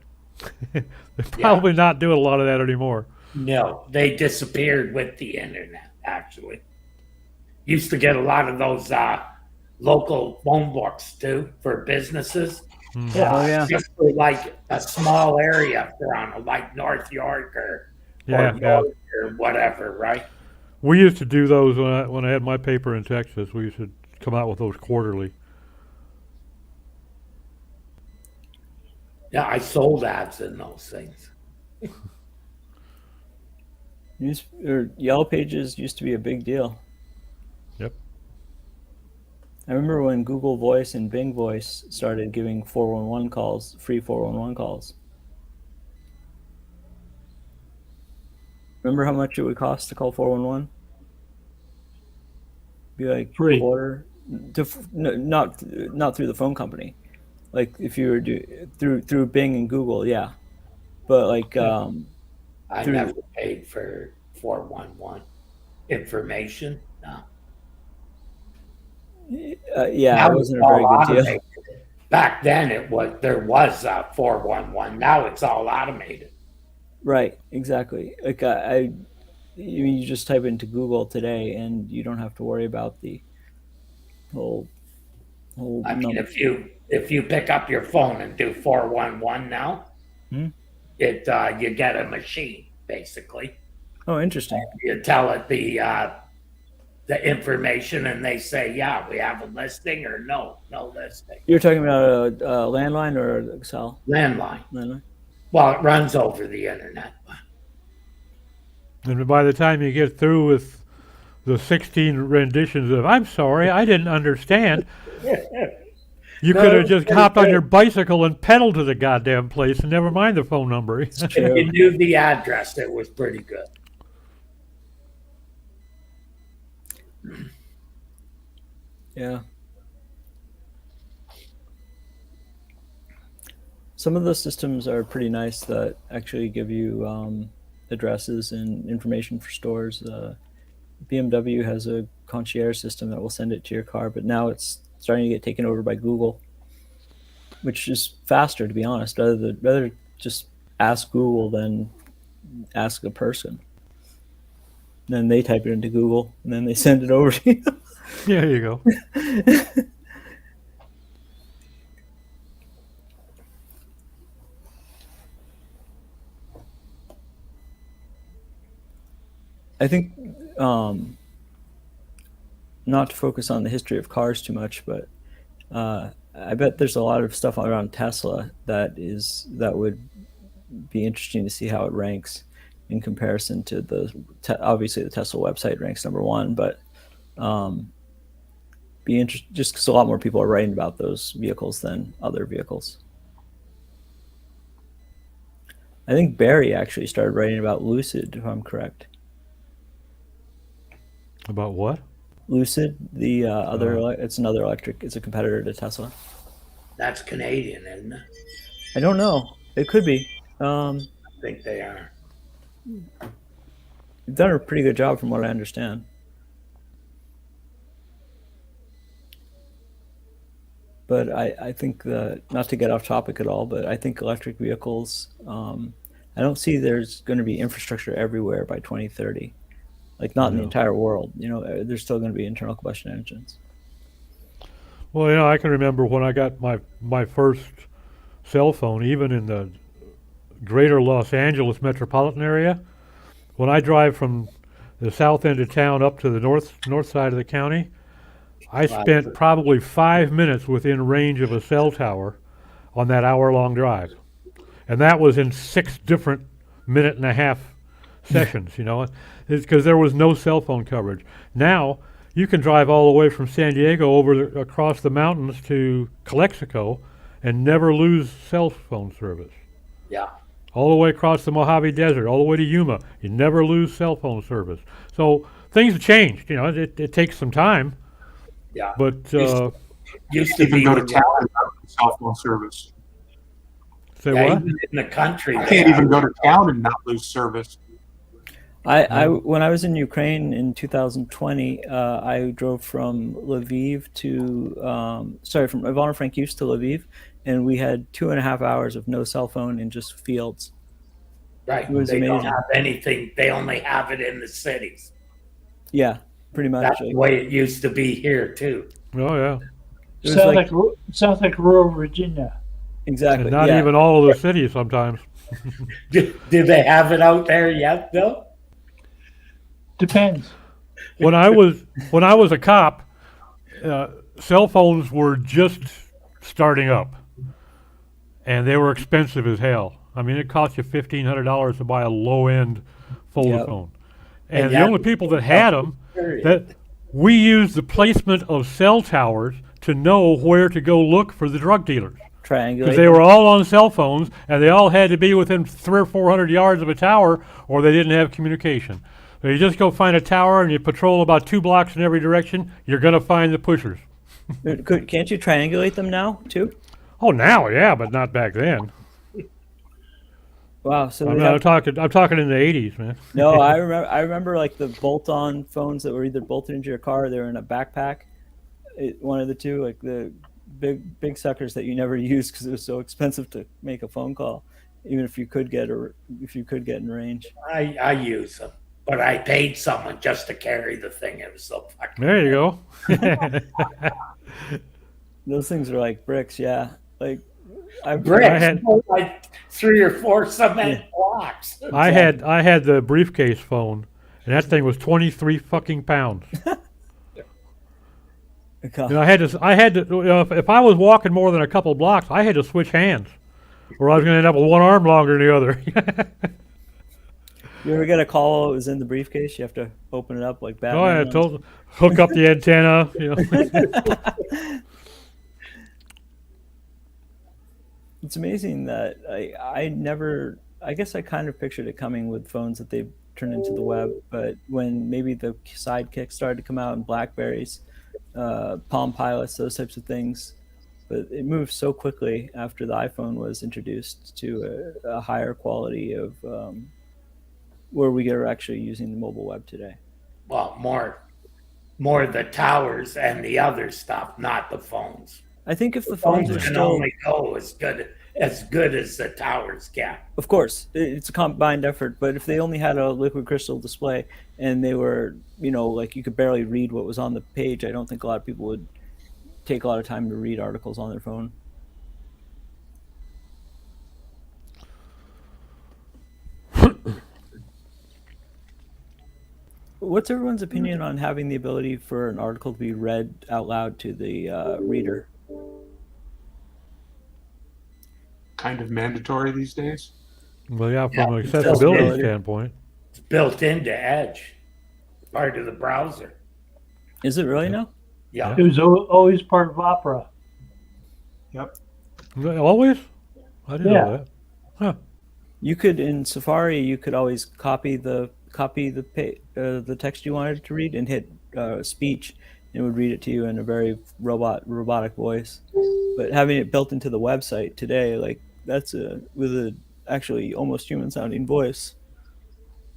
They're probably not doing a lot of that anymore. No, they disappeared with the internet, actually. Used to get a lot of those local phone books, too, for businesses. Oh, yeah. Just for, like, a small area around, like North York or Yeah. York or whatever, right? We used to do those when I had my paper in Texas. We used to come out with those quarterly. Yeah, I sold ads in those things. Yellow Pages used to be a big deal. Yep. I remember when Google Voice and Bing Voice started giving 411 calls, free 411 calls. Remember how much it would cost to call 411? Be like Free. quarter, not through the phone company. Like if you were through Bing and Google, yeah. But like I never paid for 411 information. No. Yeah, Now it wasn't a it's very all good deal. automated. Back then, there was 411. Now it's all automated. Right, exactly. Like you just type into Google today, and you don't have to worry about the whole. I mean, if you pick up your phone and do 411 now, you get a machine basically. Oh, interesting. You tell it the information, and they say, yeah, we have a listing, or no listing. You're talking about a landline or Excel? Landline. Landline. Well, it runs over the internet. And by the time you get through with the 16 renditions of "I'm sorry, I didn't understand," you could have just hopped on your bicycle and pedaled to the goddamn place, and never mind the phone number. If you knew the address, it was pretty good. Yeah. Some of the systems are pretty nice that actually give you addresses and information for stores. BMW has a concierge system that will send it to your car, but now it's starting to get taken over by Google, which is faster, to be honest. Rather just ask Google than ask a person. Then they type it into Google, and then they send it over to you. Yeah, there you go. I think not to focus on the history of cars too much, but I bet there's a lot of stuff around Tesla that would be interesting to see how it ranks in comparison to obviously the Tesla website ranks number one, but Be interesting just because a lot more people are writing about those vehicles than other vehicles. I think Barry actually started writing about Lucid, if I'm correct. About what? Lucid, the it's another electric. It's a competitor to Tesla. That's Canadian, isn't it? I don't know. It could be. I think they are. You've done a pretty good job from what I understand. But I think not to get off topic at all, but I think electric vehicles, I don't see there's going to be infrastructure everywhere by 2030. Like not in the entire world. You know, there's still going to be internal combustion engines. Well, you know, I can remember when I got my first cell phone, even in the greater Los Angeles metropolitan area. When I drive from the south end of town up to the north side of the county, I spent probably 5 minutes within range of a cell tower on that hour-long drive. And that was in 6 different minute-and-a-half sessions, you know. It's because there was no cell phone coverage. Now, you can drive all the way from San Diego across the mountains to Calexico and never lose cell phone service. Yeah. All the way across the Mojave Desert, all the way to Yuma, you never lose cell phone service. So things have changed, you know. It takes some time. Yeah. But used to Even be go to town without cell phone service. say yeah, what? even in the country. I can't even go to town and not lose service. When I was in Ukraine in 2020, I drove from Lviv to from Ivano-Frankivsk to Lviv, and we had 2.5 hours of no cell phone in just fields. Right. It was They don't amazing. have anything. They only have it in the cities. Yeah, pretty much. That's the way it used to be here too. Oh yeah. It was Sounds like rural Virginia. exactly. And not yeah. even all of the cities sometimes. Do they have it out there yet, Bill? Depends. When I was a cop, cell phones were just starting up, and they were expensive as hell. I mean, it cost you $1,500 to buy a low-end folder Yep. phone, and the yeah. only people that had them, that we used the placement of cell towers to know where to go look for the drug dealers. Triangulate. Because they were all on cell phones, and they all had to be within 300 or 400 yards of a tower, or they didn't have communication. So you just go find a tower, and you patrol about 2 blocks in every direction. You're going to find the pushers. Can't you triangulate them now too? Oh, now, yeah, but not back then. Wow. So I'm they have- talking in the 80s, man. no, I remember like the bolt-on phones that were either bolted into your car, or they were in a backpack. One of the two, like the big suckers that you never used because it was so expensive to make a phone call, even if you could get in range. I use them, but I paid someone just to carry the thing. It was so fucking. There you go. Those things are like bricks, yeah. Like Bricks, I had- like 3 or 4 cement blocks. I had the briefcase phone, and that thing was 23 fucking pounds. Okay. And I had to if I was walking more than a couple blocks, I had to switch hands, or I was going to end up with one arm longer than the other. You ever get a call? It was in the briefcase. You have to open it up like Batman. Oh, yeah, does? hook up the antenna. You know. It's amazing that I guess I kind of pictured it coming with phones that they've turned into the web, but when maybe the Sidekicks started to come out and Blackberries, Palm Pilots, those types of things, but it moved so quickly after the iPhone was introduced to a higher quality of where we are actually using the mobile web today. Well, more the towers and the other stuff, not the phones. I think if the phones Phones are can still, only go as good as the towers can. of course, it's a combined effort, but if they only had a liquid crystal display and they were, like you could barely read what was on the page, I don't think a lot of people would take a lot of time to read articles on their phone. What's everyone's opinion on having the ability for an article to be read out loud to the reader? Kind of mandatory these days. Well, yeah, from an it's accessibility accessibility. standpoint. It's built into Edge, part of the browser. Is it really now? Yeah. It was always part of Opera. Yep. Always? I didn't Yeah. know that. Huh. You could in Safari. You could always copy the text you wanted to read and hit speech, and it would read it to you in a very robotic voice. But having it built into the website today, like that's with a actually almost human sounding voice,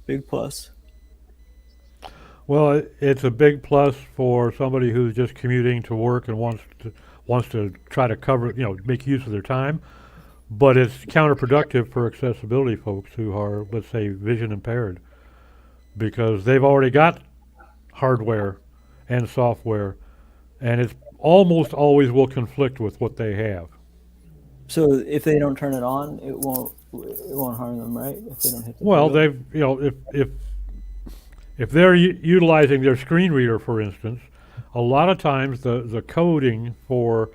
big plus. Well, it's a big plus for somebody who's just commuting to work and wants to try to cover, make use of their time. But it's counterproductive for accessibility folks who are, let's say, vision impaired, because they've already got hardware and software, and it's almost always will conflict with what they have. So if they don't turn it on, it won't harm them, right? If they don't hit the Well, toggle? they've, if they're utilizing their screen reader, for instance, a lot of times the coding for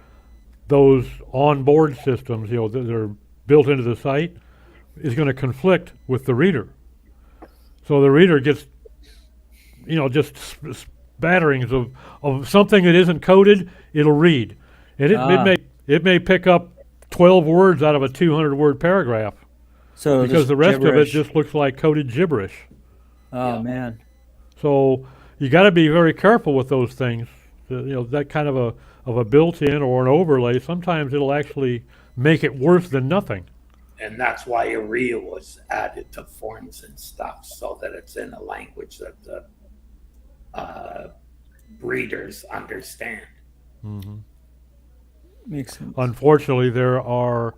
those onboard systems, that are built into the site, is going to conflict with the reader. So the reader gets, just spatterings of something that isn't coded. It'll read, and it may pick up 12 words out of a 200-word paragraph, So because the rest gibberish. of it just looks like coded gibberish. Oh man. So you got to be very careful with those things. That kind of a built-in or an overlay. Sometimes it'll actually make it worse than nothing. And that's why a reel was added to forms and stuff, so that it's in a language that the readers understand. Mm-hmm. Makes sense. Unfortunately, there are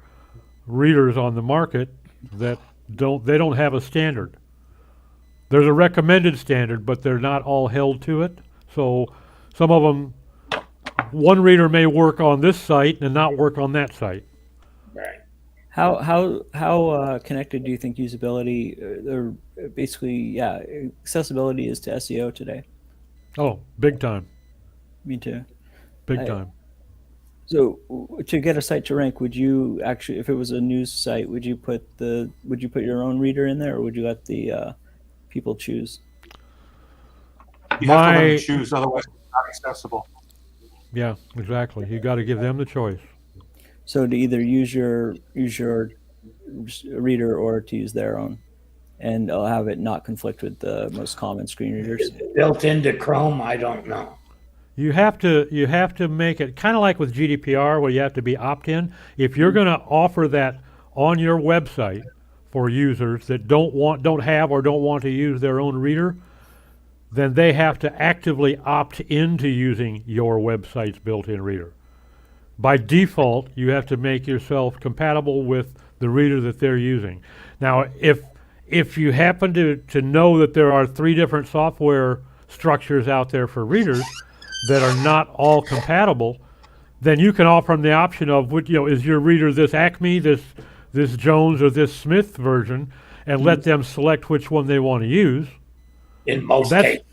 readers on the market that don't have a standard. There's a recommended standard, but they're not all held to it. So some of them, one reader may work on this site and not work on that site. Right. How connected do you think usability or basically accessibility is to SEO today? Oh, big time, Me too. big time. So to get a site to rank, would you actually, if it was a news site, would you put your own reader in there, or would you let the people choose? You have to let them choose, otherwise it's not accessible. Yeah, exactly. You got to give them the choice. So to either use your reader or to use their own, and I'll have it not conflict with the most common screen readers. Is it built into Chrome? I don't know. You have to make it kind of like with GDPR, where you have to be opt-in. If you're going to offer that on your website for users that don't have or don't want to use their own reader, then they have to actively opt into using your website's built-in reader. By default, you have to make yourself compatible with the reader that they're using. Now, if you happen to know that there are 3 different software structures out there for readers that are not all compatible, then you can offer them the option of, is your reader this Acme, this Jones, or this Smith version, and let them select which one they want to use. In most cases.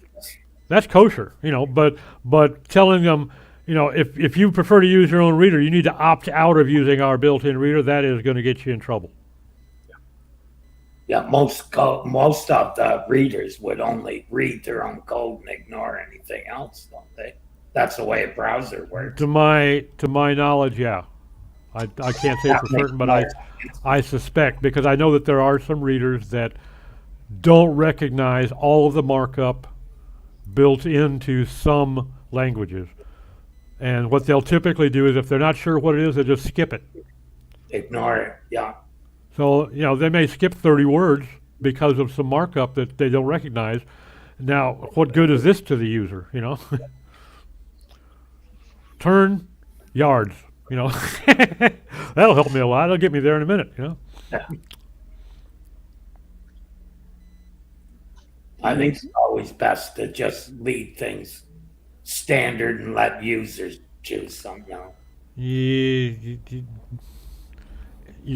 That's kosher, but telling them, if you prefer to use your own reader, you need to opt out of using our built-in reader. That is going to get you in trouble. Yeah, most of the readers would only read their own code and ignore anything else, don't they? That's the way a browser works. To my knowledge, yeah. I can't say for certain, but I suspect, because I know that there are some readers that don't recognize all of the markup built into some languages. And what they'll typically do is, if they're not sure what it is, they'll just skip it. Ignore it, yeah. So, they may skip 30 words because of some markup that they don't recognize. Now, what good is this to the user, Turn yards, That'll help me a lot. It'll get me there in a minute, I think it's always best to just leave things standard and let users choose something else. You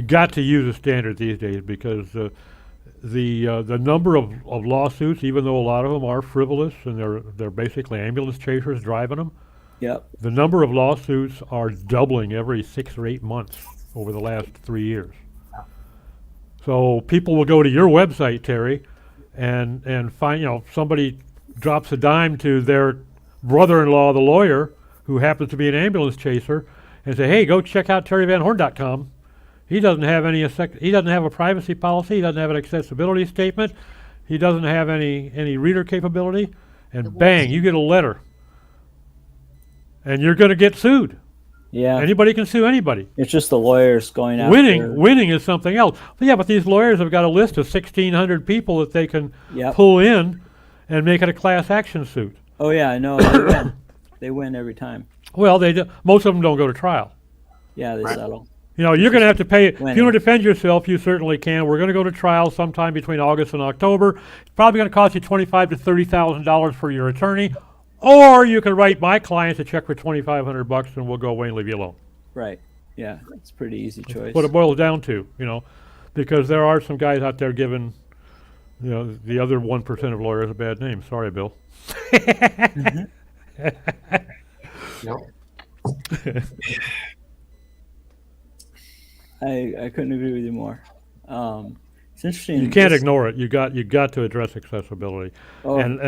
got to use a standard these days, because the number of lawsuits, even though a lot of them are frivolous and they're basically ambulance chasers driving them, Yep. the number of lawsuits are doubling every 6 or 8 months over the last 3 years. So people will go to your website, Terry, and find, somebody drops a dime to their brother-in-law, the lawyer, who happens to be an ambulance chaser, and say, hey, go check out terryvanhorn.com. He doesn't have he doesn't have a privacy policy. He doesn't have an accessibility statement. He doesn't have any reader capability. And bang, you get a letter. And you're going to get sued. Yeah. Anybody can sue anybody. It's just the lawyers going after. Winning is something else. But yeah, but these lawyers have got a list of 1,600 people that they can pull in and make it a class action suit. Oh yeah, I know. They win. They win every time. Well, most of them don't go to trial. Yeah, they settle. You know, you're going to have to pay. If Winning. you want to defend yourself, you certainly can. We're going to go to trial sometime between August and October. It's probably going to cost you $25,000 to $30,000 for your attorney, or you can write my client a check for $2,500 and we'll go away and leave you alone. Right. Yeah, it's a pretty easy choice. What it boils down to, you know, because there are some guys out there giving, you know, the other 1% of lawyers a bad name. Sorry, Bill. No. I couldn't agree with you more. It's interesting. You can't ignore it. You got to address accessibility, Oh. and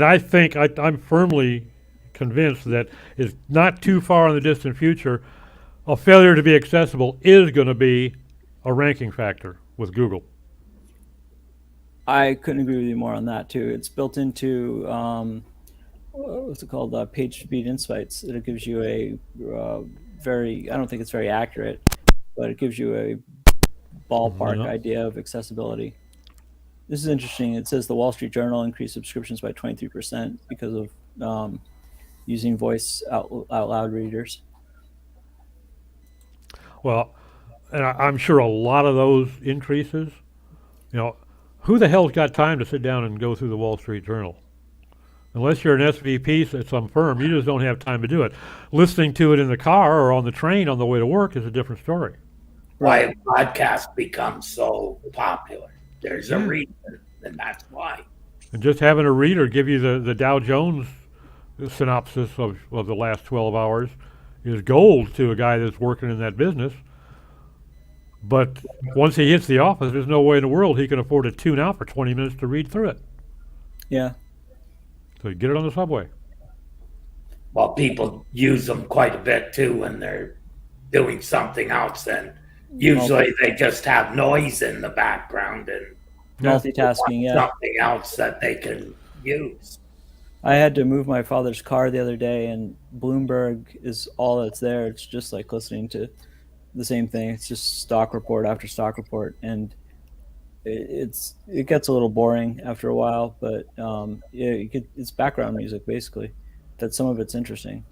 I think I'm firmly convinced that it's not too far in the distant future. A failure to be accessible is going to be a ranking factor with Google. I couldn't agree with you more on that too. It's built into what's it called? Page speed insights. It gives you a very. I don't think it's very accurate, but it gives you a ballpark idea of accessibility. This is interesting. It says the Wall Street Journal increased subscriptions by 23% because of using voice out loud readers. Well, and I'm sure a lot of those increases, you know, who the hell's got time to sit down and go through the Wall Street Journal? Unless you're an SVP at some firm, you just don't have time to do it. Listening to it in the car or on the train on the way to work is a different story. Why podcasts become so popular. There's a reason, and that's why. And just having a reader give you the Dow Jones synopsis of the last 12 hours is gold to a guy that's working in that business. But once he hits the office, there's no way in the world he can afford to tune out for 20 minutes to read through it. Yeah. So you get it on the subway. Well, people use them quite a bit too when they're doing something else, and usually they just have noise in the background and Multitasking, yeah. something else that they can use. I had to move my father's car the other day, and Bloomberg is all that's there. It's just like listening to the same thing. It's just stock report after stock report, and it gets a little boring after a while. But it's background music basically. That some of it's interesting.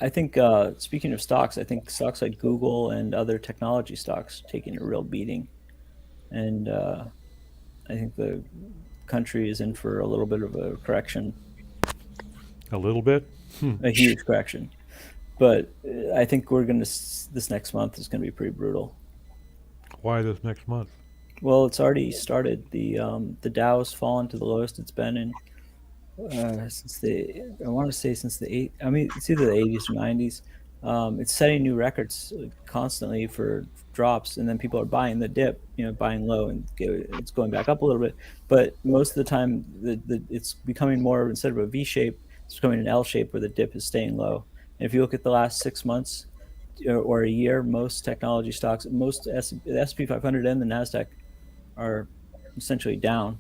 I think speaking of stocks, I think stocks like Google and other technology stocks taking a real beating, and I think the country is in for a little bit of a correction. A little bit? A huge correction. But I think we're going to, this next month is going to be pretty brutal. Why this next month? Well, it's already started. The Dow's fallen to the lowest it's been in since it's either the 80s or 90s. It's setting new records constantly for drops, and then people are buying the dip, buying low, and it's going back up a little bit. But most of the time, it's becoming more, instead of a V shape, it's becoming an L shape where the dip is staying low. And if you look at the last 6 months or a year, most technology stocks, the S&P 500 and the NASDAQ are essentially down.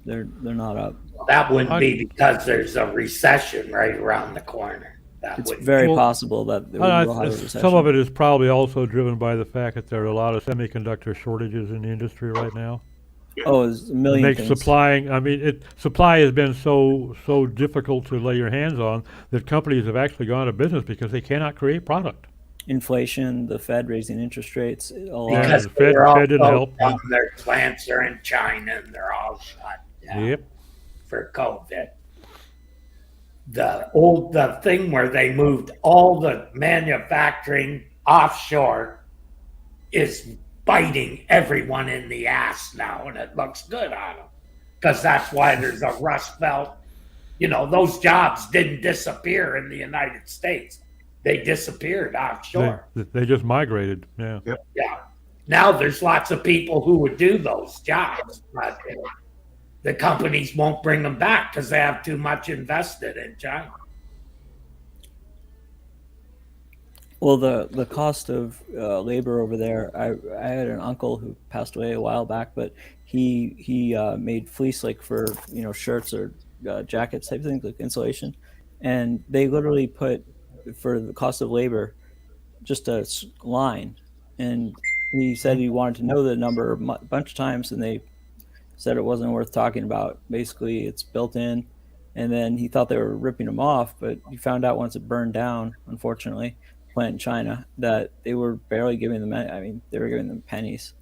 They're not up. That wouldn't be because there's a recession right around the corner. It's very possible that we will have a recession. Some of it is probably also driven by the fact that there are a lot of semiconductor shortages in the industry right now. Oh, there's a million things. Supplying. I mean, supply has been so difficult to lay your hands on that companies have actually gone out of business because they cannot create product. Inflation, the Fed raising interest rates, a lot. Because the Fed didn't help. Their plants are in China and they're all shut down for COVID. The thing where they moved all the manufacturing offshore is biting everyone in the ass now, and it looks good on them because that's why there's a rust belt. Those jobs didn't disappear in the United States; they disappeared offshore. They just migrated. Yeah. Yeah. Now there's lots of people who would do those jobs, but the companies won't bring them back because they have too much invested in China. Well, the cost of labor over there. I had an uncle who passed away a while back, but he made fleece like for shirts or jackets type things like insulation, and they literally put for the cost of labor just a line, and he said he wanted to know the number a bunch of times, and they said it wasn't worth talking about. Basically, it's built in, and then he thought they were ripping him off, but he found out once it burned down, unfortunately, plant in China, that they were barely giving them. I mean, they were giving them pennies,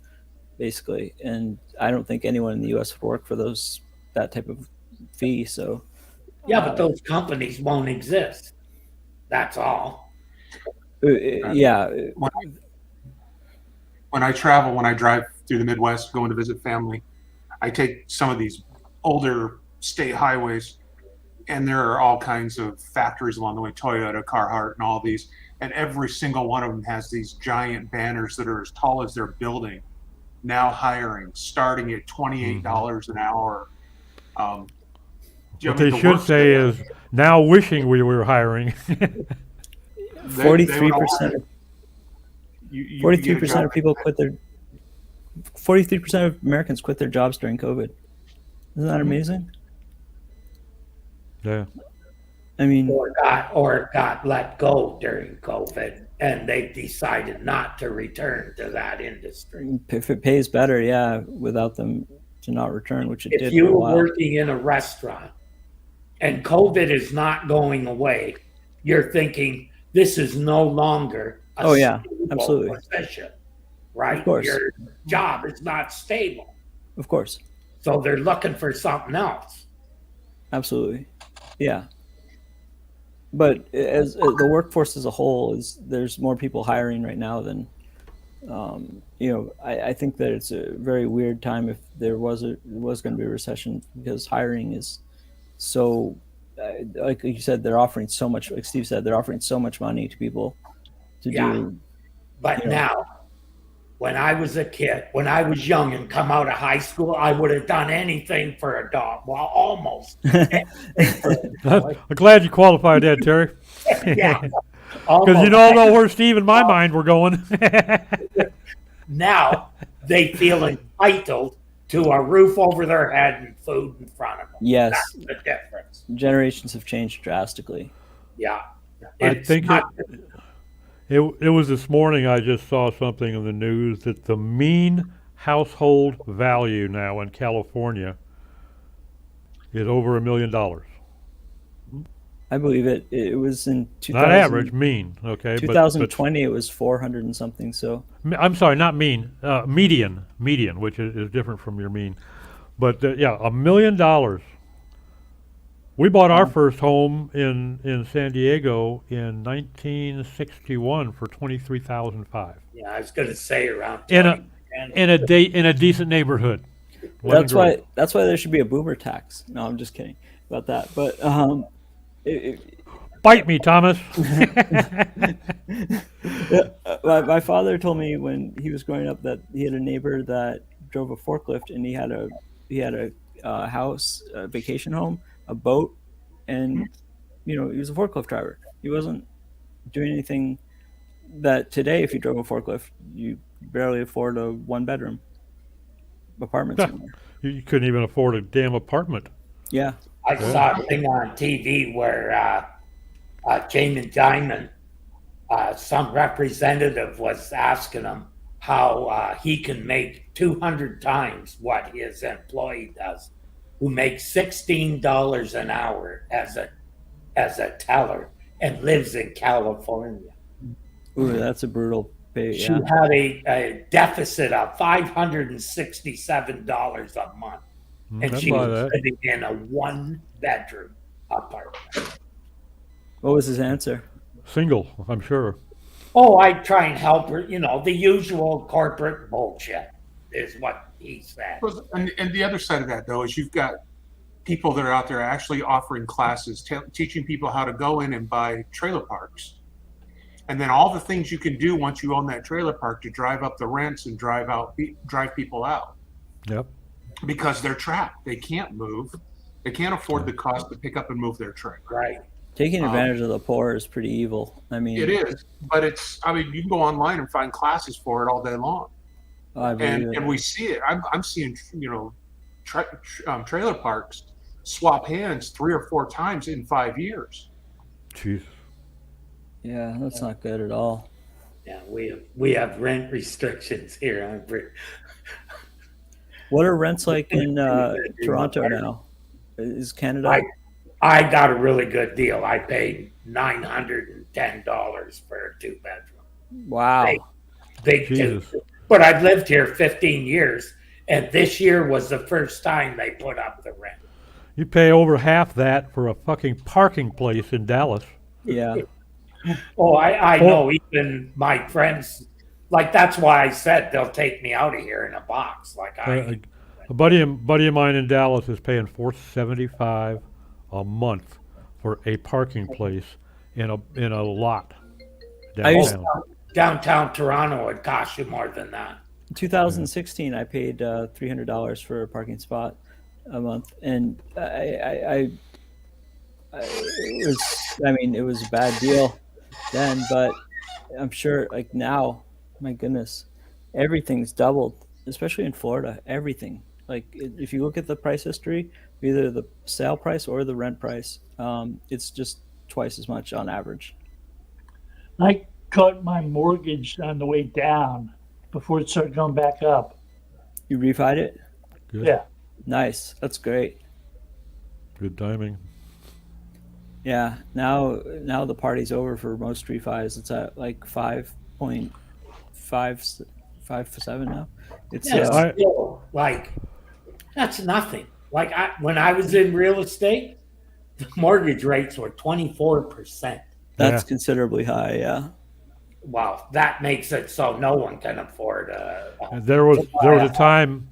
basically, and I don't think anyone in the U.S. would work for that type of fee. So, Yeah, but those companies won't exist. That's all. Yeah. When I travel, when I drive through the Midwest going to visit family, I take some of these older state highways, and there are all kinds of factories along the way, Toyota, Carhartt, and all these, and every single one of them has these giant banners that are as tall as their building, now hiring, starting at $28 an hour. What they should say is now wishing we were hiring. 43%. 43% of people quit their. 43% of Americans quit their jobs during COVID. Isn't that amazing? Yeah. I mean, or got let go during COVID, and they decided not to return to that industry. If it pays better, yeah, without them to not return, which it did. If you for a were while. working in a restaurant and COVID is not going away, you're thinking this is no longer a stable absolutely position, right? Of course. Your job is not stable. Of course. So they're looking for something else. Absolutely. Yeah. But as the workforce as a whole there's more people hiring right now than, I think that it's a very weird time if there was going to be a recession, because hiring is so, like you said, they're offering so much, like Steve said, they're offering so much money to people to do. But now, when I was a kid, when I was young and come out of high school, I would have done anything for a dog. Well, almost. I'm glad you qualified that, Terry. Yeah. Because you don't know where Steve and my mind were going. Now they feel entitled to a roof over their head and food in front of them. Yes. That's the difference. Generations have changed drastically. Yeah. I think it was this morning I just saw something in the news that the mean household value now in California is over $1 million. I believe it. It was in 2000. Not average, mean. Okay. 2020, it was 400 and something. So I'm sorry, not mean. Median, which is different from your mean. But yeah, $1 million. We bought our first home in San Diego in 1961 for $23,500. Yeah, I was going to say around in a decent neighborhood. That's why there should be a boomer tax. No, I'm just kidding about that. But bite me, Thomas. My father told me when he was growing up that he had a neighbor that drove a forklift, and he had a house, a vacation home, a boat, and he was a forklift driver. He wasn't doing anything that today, if you drove a forklift, you barely afford a 1-bedroom apartment somewhere. You couldn't even afford a damn apartment. Yeah. I saw a thing on TV where Jamie Dimon, some representative was asking him how he can make 200 times what his employee does, who makes $16 an hour as a teller and lives in California. Ooh, that's a brutal pay. She had a deficit of $567 a month, and she was living in a 1-bedroom apartment. What was his answer? Single, I'm sure. Oh, I try and help her. The usual corporate bullshit is what he said. And the other side of that, though, is you've got people that are out there actually offering classes, teaching people how to go in and buy trailer parks. And then all the things you can do once you own that trailer park to drive up the rents and drive people out. Yep. Because they're trapped. They can't move. They can't afford the cost to pick up and move their trailer. Right. Taking advantage of the poor is pretty evil. I mean, It is, but you can go online and find classes for it all day long. I believe it. And we see it. I'm seeing, trailer parks swap hands 3 or 4 times in 5 years. Jeez. Yeah, that's not good at all. Yeah, we have rent restrictions here. What are rents like in Toronto now? Is Canada? I got a really good deal. I paid $910 for a 2-bedroom. Wow. Big Jesus. two. But I've lived here 15 years, and this year was the first time they put up the rent. You pay over half that for a fucking parking place in Dallas. Yeah. Oh, I know. Even my friends, like, that's why I said they'll take me out of here in a box. Like A buddy of mine in Dallas is paying $475 a month for a parking place in a lot downtown. Downtown Toronto would cost you more than that. In 2016, I paid $300 for a parking spot a month, and it was a bad deal then, but I'm sure like now, my goodness, everything's doubled, especially in Florida. Everything. Like if you look at the price history, either the sale price or the rent price, it's just twice as much on average. I cut my mortgage on the way down before it started going back up. You refied it? Good. Yeah. Nice. That's great. Good timing. Yeah. Now the party's over for most refis. It's at like 5.57 now. It's Still, like, that's nothing. Like when I was in real estate, the mortgage rates were 24%. That's considerably high. Yeah. Wow, that makes it so no one can afford And there was a time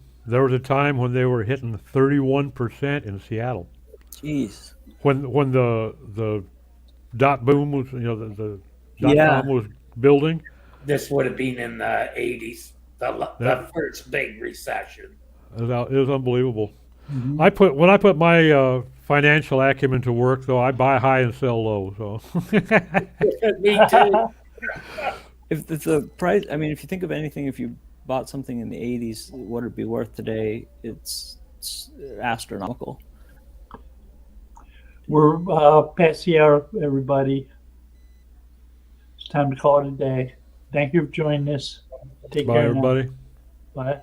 when they were hitting 31% in Seattle. Jeez. When the dot boom was, the dot-com was building. This would have been in the 80s, the first big recession. It was unbelievable. Mm-hmm. When I put my financial acumen to work, though, I buy high and sell low. So. Me too. If the price, I mean, if you think of anything, if you bought something in the 80s, what it'd be worth today, it's astronomical. We're past the hour, everybody. It's time to call it a day. Thank you for joining us. Take Bye, care, everybody. Now. Bye.